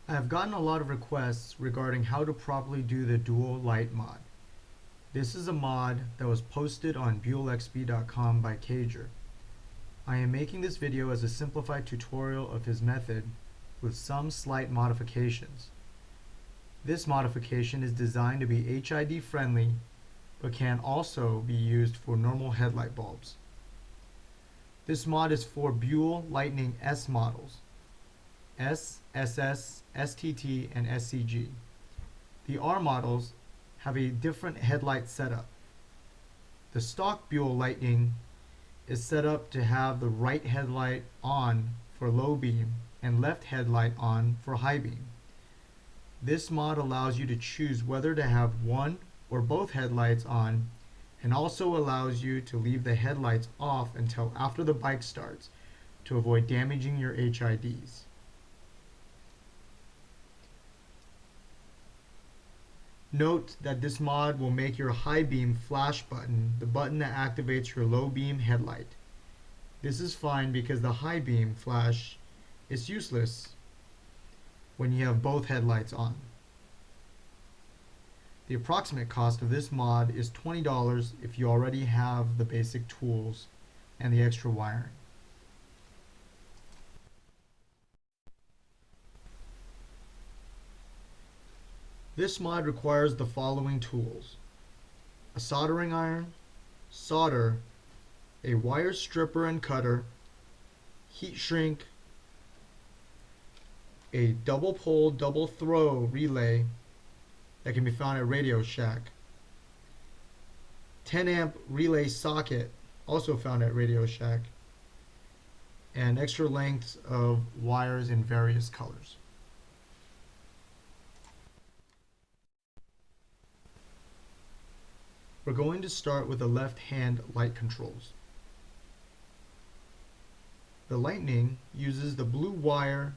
I have gotten a lot of requests regarding how to properly do the dual light mod. This is a mod that was posted on buellxb.com by Kajer. I am making this video as a simplified tutorial of his method with some slight modifications. This modification is designed to be HID friendly, but can also be used for normal headlight bulbs. This mod is for Buell Lightning S models, S, SS, STT, and SCG. The R models have a different headlight setup. The stock Buell Lightning is set up to have the right headlight on for low beam and left headlight on for high beam. This mod allows you to choose whether to have one or both headlights on, and also allows you to leave the headlights off until after the bike starts to avoid damaging your HIDs. Note that this mod will make your high beam flash button the button that activates your low beam headlight. This is fine because the high beam flash is useless when you have both headlights on. The approximate cost of this mod is $20 if you already have the basic tools and the extra wiring. This mod requires the following tools: a soldering iron, solder, a wire stripper and cutter, heat shrink, a double pole, double throw relay that can be found at Radio Shack, 10 amp relay socket also found at Radio Shack, and extra lengths of wires in various colors. We're going to start with the left hand light controls. The Lightning uses the blue wire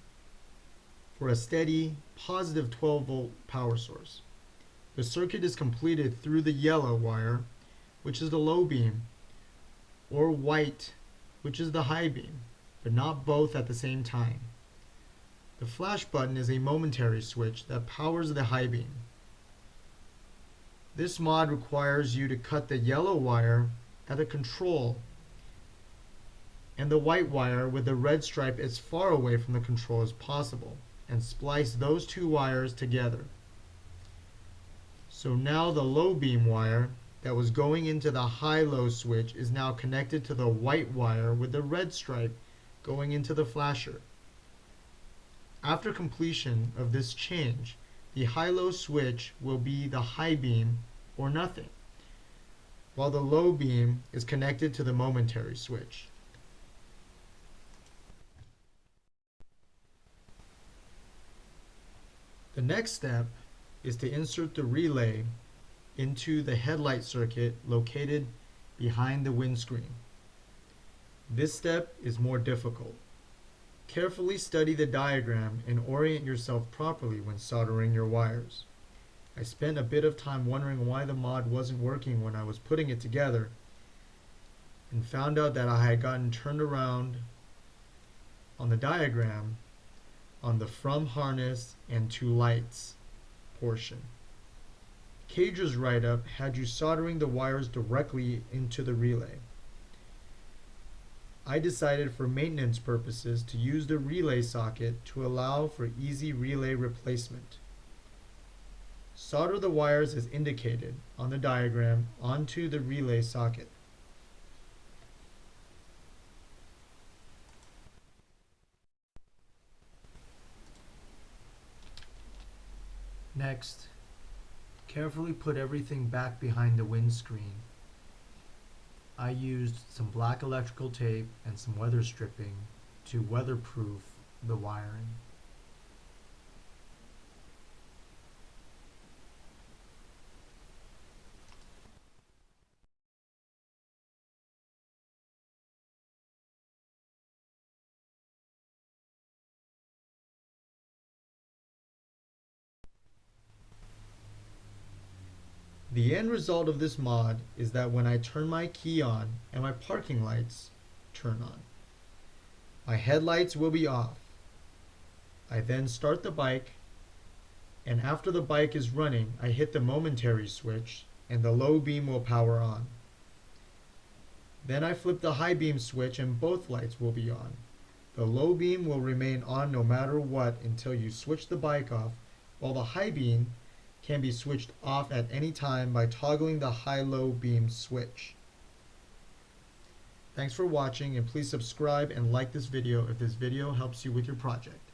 for a steady positive 12 volt power source. The circuit is completed through the yellow wire, which is the low beam, or white, which is the high beam, but not both at the same time. The flash button is a momentary switch that powers the high beam. This mod requires you to cut the yellow wire at the control and the white wire with the red stripe as far away from the control as possible, and splice those two wires together. So now the low beam wire that was going into the high-low switch is now connected to the white wire with the red stripe going into the flasher. After completion of this change, the high-low switch will be the high beam or nothing, while the low beam is connected to the momentary switch. The next step is to insert the relay into the headlight circuit located behind the windscreen. This step is more difficult. Carefully study the diagram and orient yourself properly when soldering your wires. I spent a bit of time wondering why the mod wasn't working when I was putting it together, and found out that I had gotten turned around on the diagram on the from harness and to lights portion. Kajer's write-up had you soldering the wires directly into the relay. I decided for maintenance purposes to use the relay socket to allow for easy relay replacement. Solder the wires as indicated on the diagram onto the relay socket. Next, carefully put everything back behind the windscreen. I used some black electrical tape and some weather stripping to weatherproof the wiring. The end result of this mod is that when I turn my key on and my parking lights turn on, my headlights will be off. I then start the bike And after the bike is running, I hit the momentary switch and the low beam will power on. Then I flip the high beam switch and both lights will be on. The low beam will remain on no matter what until you switch the bike off, while the high beam can be switched off at any time by toggling the high-low beam switch. Thanks for watching, and please subscribe and like this video if this video helps you with your project.